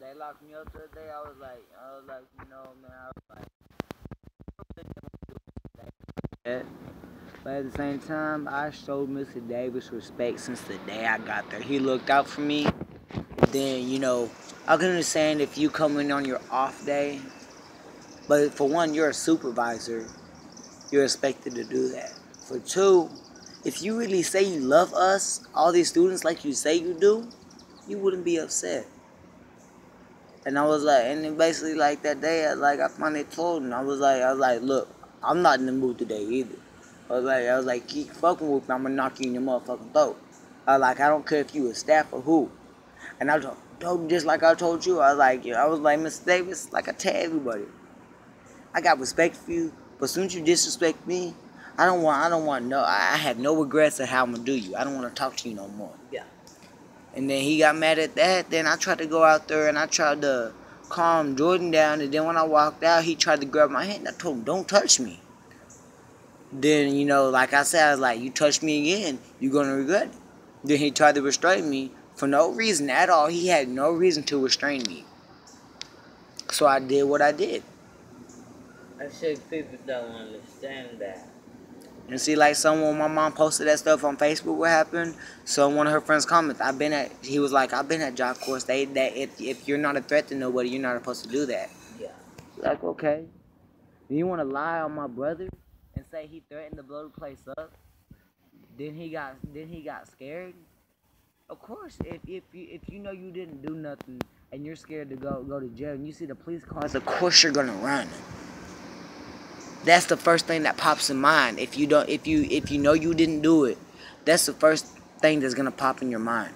They locked me up the other day. I was like, you know, man, I was like, yeah. But at the same time, I showed Mr. Davis respect since the day I got there. He looked out for me. Then, you know, I can understand if you come in on your off day. But for one, you're a supervisor. You're expected to do that. For two, if you really say you love us, all these students like you say you do, you wouldn't be upset. And I was like, and then basically like that day, I finally told him, I was like, look, I'm not in the mood today either. I was like, keep fucking with me, I'm gonna knock you in your motherfucking throat. I don't care if you a staff or who. And I told him just like I told you. I was like, Mr. Davis, like I tell everybody, I got respect for you, but as soon as you disrespect me, I don't want no, I have no regrets of how I'm gonna do you. I don't want to talk to you no more. Yeah. And then he got mad at that. Then I tried to go out there and I tried to calm Jordan down. And then when I walked out, he tried to grab my hand. I told him, don't touch me. Then, you know, like I said, I was like, you touch me again, you're going to regret it. Then he tried to restrain me for no reason at all. He had no reason to restrain me. So I did what I did. I say people don't understand that. And see, like someone, my mom posted that stuff on Facebook. What happened? So one of her friends commented, he was like, I've been at job course. That if you're not a threat to nobody, you're not supposed to do that. Yeah. Like, okay, do you want to lie on my brother and say he threatened to blow the place up? Then he got scared. Of course, if you know you didn't do nothing and you're scared to go to jail and you see the police cars, of course you're gonna run. That's the first thing that pops in mind. If you know you didn't do it, that's the first thing that's gonna pop in your mind.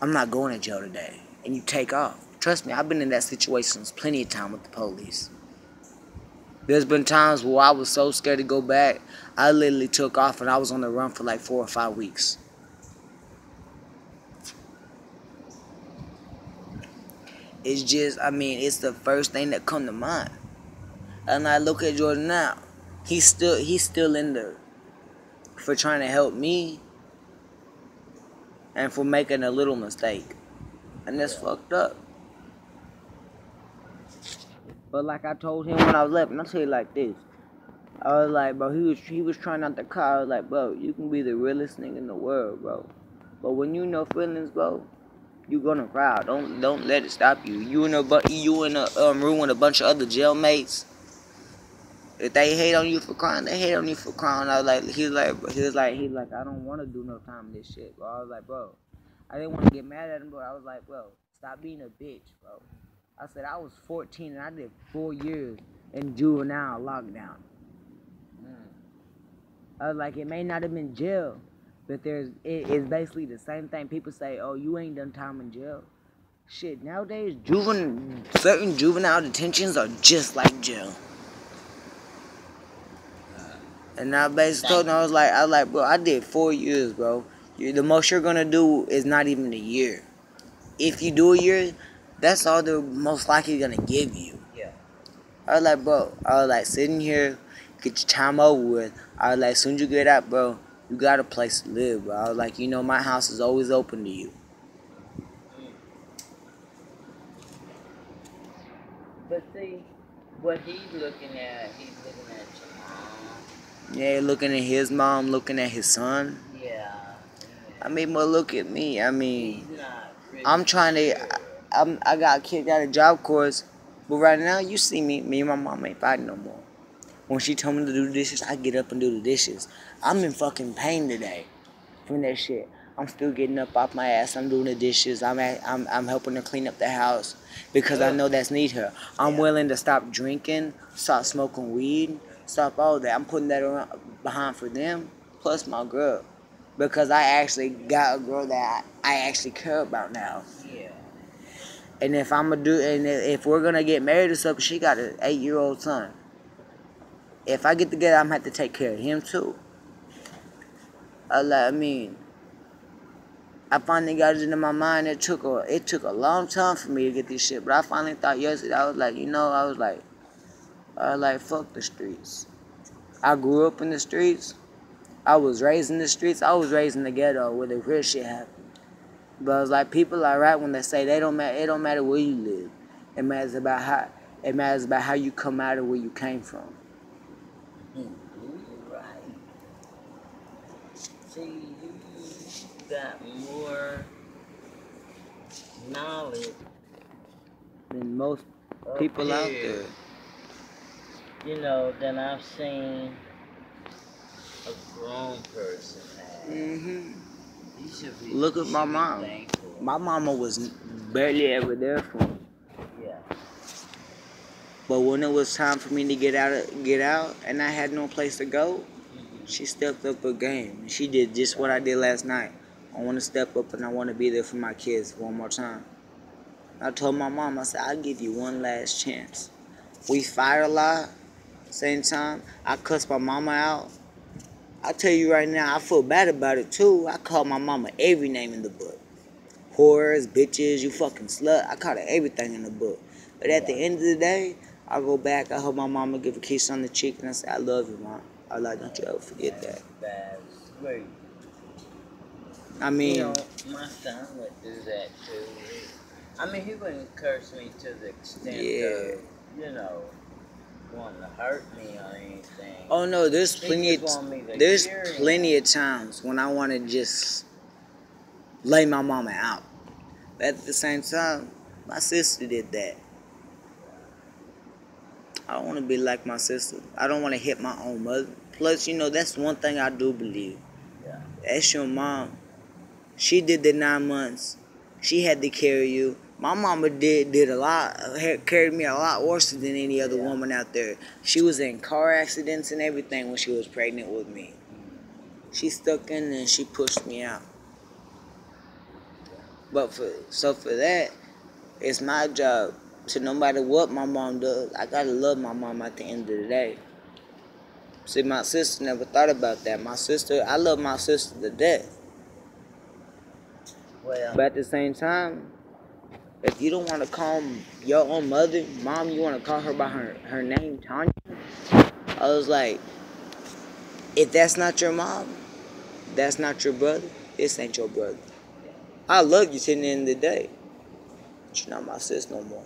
I'm not going to jail today, and you take off. Trust me, I've been in that situation plenty of time with the police. There's been times where I was so scared to go back, I literally took off and I was on the run for like 4 or 5 weeks. It's just, I mean, it's the first thing that come to mind. And I look at Jordan now. He's still in there for trying to help me and for making a little mistake. And that's fucked up. But like I told him when I was left, and I'll tell you like this. I was like, bro, he was trying out the car. I was like, bro, you can be the realest nigga in the world, bro. But when you know feelings, bro, you gonna cry. Don't let it stop you. You and a room with a bunch of other jailmates. If they hate on you for crying, they hate on you for crying. I was like, he's like, I don't want to do no time in this shit, bro. I was like, bro, I didn't want to get mad at him, but I was like, bro, stop being a bitch, bro. I said I was 14 and I did 4 years in juvenile lockdown. I was like, it may not have been jail, but it's basically the same thing. People say, oh, you ain't done time in jail. Shit, nowadays, certain juvenile detentions are just like jail. And I basically told him, I was like, bro, I did 4 years, bro. The most you're gonna do is not even a year. If you do a year, that's all they're most likely gonna give you. Yeah. I was like, bro, sitting here, get your time over with. I was like, as soon as you get out, bro, you got a place to live, bro. I was like, you know, my house is always open to you. But see, what he's looking at your mom. Yeah, looking at his mom, looking at his son. Yeah. I mean, but look at me. I mean, He's not really I'm trying to. I got kicked out of job course, but right now you see me and my mom ain't fighting no more. When she told me to do the dishes, I get up and do the dishes. I'm in fucking pain today from that shit. I'm still getting up off my ass. I'm doing the dishes. I'm helping her clean up the house because I know that's need her. I'm willing to stop drinking, stop smoking weed, stop all that. I'm putting that around, behind for them, plus my girl, because I actually got a girl that I actually care about now. Yeah. And if we're gonna get married or something, she got an 8-year-old son. If I get together, I'm gonna have to take care of him too. I mean, I finally got it into my mind. It took a long time for me to get this shit, but I finally thought yesterday. I was like, fuck the streets. I grew up in the streets. I was raised in the streets. I was raised in the ghetto where the real shit happened. But it's like people are right when they say they don't matter. It don't matter where you live. It matters about how you come out of where you came from. You're right. See, you got more knowledge Than most up people out here, there. you know, than I've seen a grown person have. Mhm. You should be. Look at you my should be mom. thankful. My mama was barely ever there for me. Yeah. But when it was time for me to get out, and I had no place to go, she stepped up her game. She did just what I did last night. I want to step up and I want to be there for my kids one more time. I told my mom, I said, I'll give you one last chance. We fight a lot. Same time, I cussed my mama out. I tell you right now, I feel bad about it too. I called my mama every name in the book. Whores, bitches, you fucking slut. I called her everything in the book. But at the end of the day, I go back, I hope my mama give a kiss on the cheek, and I say, I love you, Mom. I like, don't you ever forget that. That's sweet. I mean, You know, my son would do that too. I mean, he wouldn't curse me to the extent of, you know, wanting to hurt me or anything. oh no, there's He plenty just want me to there's hear him. plenty of times when I want to just lay my mama out. But at the same time, my sister did that. I don't want to be like my sister. I don't want to hit my own mother. Plus, you know, that's one thing I do believe. Yeah. That's your mom. She did the 9 months. She had to carry you. My mama did a lot, carried me a lot worse than any other woman out there. She was in car accidents and everything when she was pregnant with me. She stuck in and she pushed me out. But for that, it's my job to, no matter what my mom does, I gotta love my mom at the end of the day. See, my sister never thought about that. I love my sister to death. Well, But at the same time, if you don't want to call your own mother, mom, you want to call her by her name, Tanya. I was like, if that's not your mom, that's not your brother, this ain't your brother. I love you till the end of the day, but you're not my sis no more.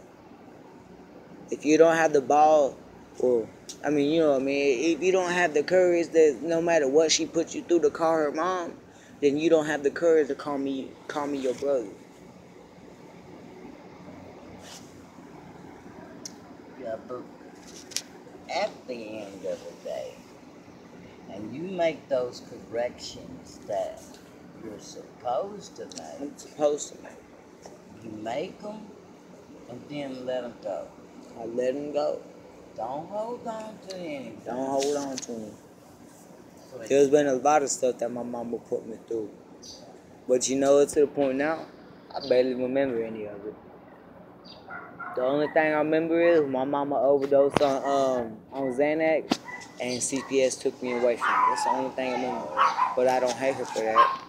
If you don't have the ball, or, I mean, you know what I mean, if you don't have the courage that no matter what she puts you through to call her mom, then you don't have the courage to call me your brother. yeah, but at the end of the day, and you make those corrections that you're supposed to make. I'm supposed to make. You make them, and then let them go. I let him go. Don't hold on to anything. Don't hold on to him. There's been a lot of stuff that my mama put me through. But you know, to the point now, I barely remember any of it. The only thing I remember is my mama overdosed on Xanax, and CPS took me away from her. That's the only thing I remember. But I don't hate her for that.